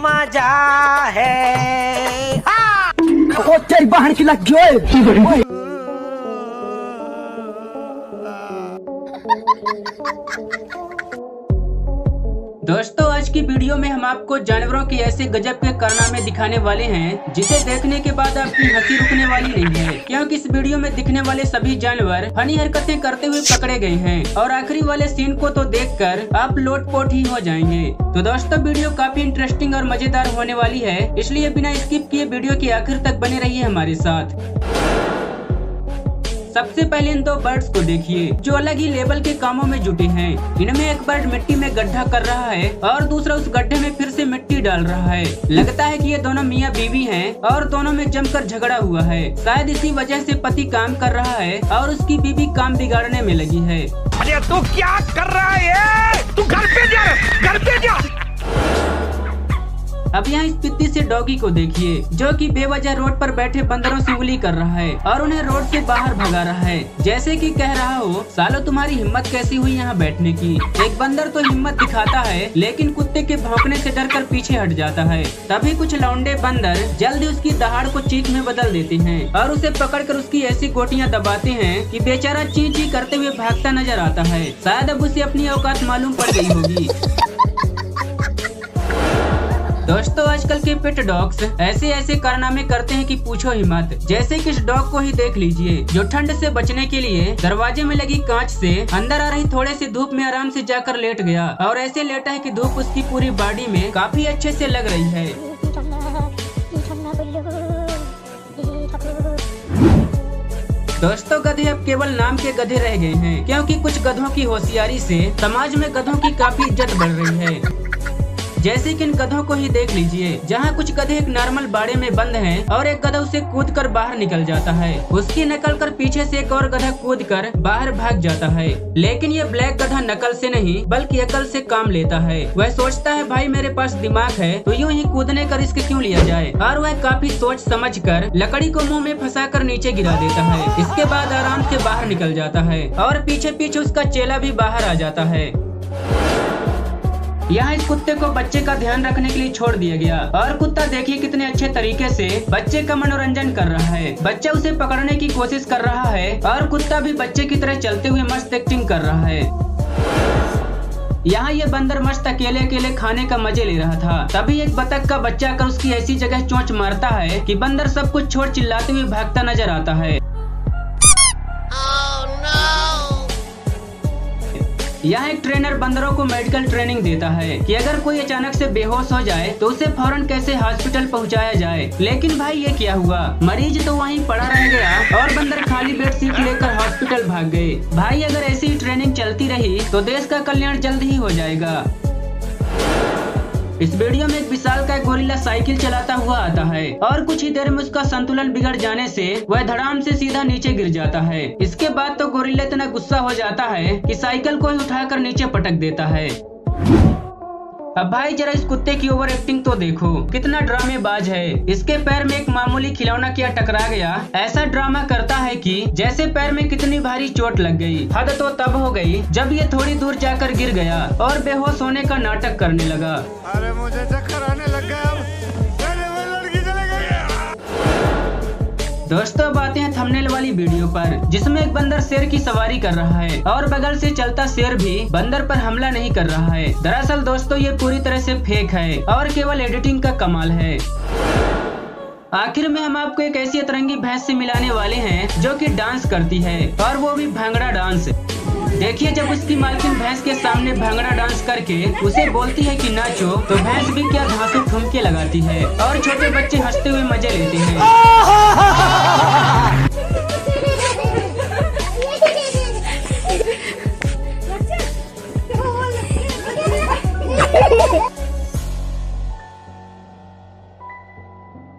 मजा है। ओ तेरी बहन की लग गई। दोस्तों आज की वीडियो में हम आपको जानवरों के ऐसे गजब के कारनामे दिखाने वाले हैं जिसे देखने के बाद आपकी हंसी रुकने वाली नहीं है, क्योंकि इस वीडियो में दिखने वाले सभी जानवर फनी हरकतें करते हुए पकड़े गए हैं और आखिरी वाले सीन को तो देखकर आप लोटपोट ही हो जाएंगे। तो दोस्तों वीडियो काफी इंटरेस्टिंग और मजेदार होने वाली है, इसलिए बिना स्किप किए वीडियो के आखिर तक बने रहिए हमारे साथ। सबसे पहले इन दो बर्ड्स को देखिए जो अलग ही लेवल के कामों में जुटे हैं। इनमें एक बर्ड मिट्टी में गड्ढा कर रहा है और दूसरा उस गड्ढे में फिर से मिट्टी डाल रहा है। लगता है कि ये दोनों मियाँ बीवी हैं और दोनों में जमकर झगड़ा हुआ है। शायद इसी वजह से पति काम कर रहा है और उसकी बीवी काम बिगाड़ने में लगी है। अरे तू क्या कर रहा है? तू घर पे जा, घर पे जा। अब यहाँ इस पित्ती से डॉगी को देखिए जो कि बेवजह रोड पर बैठे बंदरों से उंगली कर रहा है और उन्हें रोड से बाहर भगा रहा है, जैसे कि कह रहा हो सालो तुम्हारी हिम्मत कैसी हुई यहाँ बैठने की। एक बंदर तो हिम्मत दिखाता है लेकिन कुत्ते के भौंकने से डरकर पीछे हट जाता है। तभी कुछ लौंडे बंदर जल्दी उसकी दहाड़ को चीख में बदल देते हैं और उसे पकड़कर उसकी ऐसी गोटियाँ दबाते हैं कि बेचारा ची ची करते हुए भागता नजर आता है। शायद अब उसे अपनी औकात मालूम पड़ गई होगी। दोस्तों आजकल के पेट डॉग्स ऐसे ऐसे कारनामे करते हैं कि पूछो ही मत। जैसे कि इस डॉग को ही देख लीजिए जो ठंड से बचने के लिए दरवाजे में लगी कांच से अंदर आ रही थोड़े से धूप में आराम से जाकर लेट गया और ऐसे लेटा है कि धूप उसकी पूरी बॉडी में काफी अच्छे से लग रही है। दोस्तों गधे अब केवल नाम के गधे रह गए हैं, क्योंकि कुछ गधों की होशियारी से समाज में गधों की काफी इज्जत बढ़ रही है। जैसे कि इन गधों को ही देख लीजिए जहाँ कुछ गधे एक नॉर्मल बाड़े में बंद हैं और एक गधा उसे कूदकर बाहर निकल जाता है। उसकी नकल कर पीछे से एक और गधा कूदकर बाहर भाग जाता है, लेकिन ये ब्लैक गधा नकल से नहीं बल्कि अकल से काम लेता है। वह सोचता है भाई मेरे पास दिमाग है तो यूँ ही कूदने का रिस्क क्यों लिया जाए, और वह काफी सोच समझ कर लकड़ी को मुँह में फंसा कर नीचे गिरा देता है। इसके बाद आराम से बाहर निकल जाता है और पीछे पीछे उसका चेला भी बाहर आ जाता है। यहाँ इस कुत्ते को बच्चे का ध्यान रखने के लिए छोड़ दिया गया और कुत्ता देखिए कितने अच्छे तरीके से बच्चे का मनोरंजन कर रहा है। बच्चा उसे पकड़ने की कोशिश कर रहा है और कुत्ता भी बच्चे की तरह चलते हुए मस्त एक्टिंग कर रहा है। यहाँ ये बंदर मस्त अकेले अकेले खाने का मजे ले रहा था, तभी एक बतख का बच्चा आकर उसकी ऐसी जगह चोंच मारता है कि बंदर सब कुछ छोड़ चिल्लाते हुए भागता नजर आता है। यहाँ एक ट्रेनर बंदरों को मेडिकल ट्रेनिंग देता है कि अगर कोई अचानक से बेहोश हो जाए तो उसे फौरन कैसे हॉस्पिटल पहुँचाया जाए। लेकिन भाई ये क्या हुआ, मरीज तो वहीं पड़ा रह गया और बंदर खाली बेड सीट लेकर हॉस्पिटल भाग गए। भाई अगर ऐसी ही ट्रेनिंग चलती रही तो देश का कल्याण जल्द ही हो जाएगा। इस वीडियो में एक विशाल का गोरिल्ला साइकिल चलाता हुआ आता है और कुछ ही देर में उसका संतुलन बिगड़ जाने से वह धड़ाम से सीधा नीचे गिर जाता है। इसके बाद तो गोरिल्ला इतना गुस्सा हो जाता है कि साइकिल को ही उठाकर नीचे पटक देता है। अब भाई जरा इस कुत्ते की ओवर एक्टिंग तो देखो, कितना ड्रामेबाज है। इसके पैर में एक मामूली खिलौना क्या टकरा गया, ऐसा ड्रामा करता है कि जैसे पैर में कितनी भारी चोट लग गई। हद तो तब हो गई जब ये थोड़ी दूर जाकर गिर गया और बेहोश होने का नाटक करने लगा। अरे मुझे चक्कर आने लग गया। दोस्तों अब आते हैं थंबनेल वाली वीडियो पर, जिसमें एक बंदर शेर की सवारी कर रहा है और बगल से चलता शेर भी बंदर पर हमला नहीं कर रहा है। दरअसल दोस्तों ये पूरी तरह से फेक है और केवल एडिटिंग का कमाल है। आखिर में हम आपको एक ऐसी अतरंगी भैंस से मिलाने वाले हैं जो कि डांस करती है और वो भी भांगड़ा डांस। देखिए जब उसकी मालकिन भैंस के सामने भांगड़ा डांस करके उसे बोलती है कि नाचो, तो भैंस भी क्या घासों ठुमके लगाती है और छोटे बच्चे हंसते हुए मजे लेते हैं।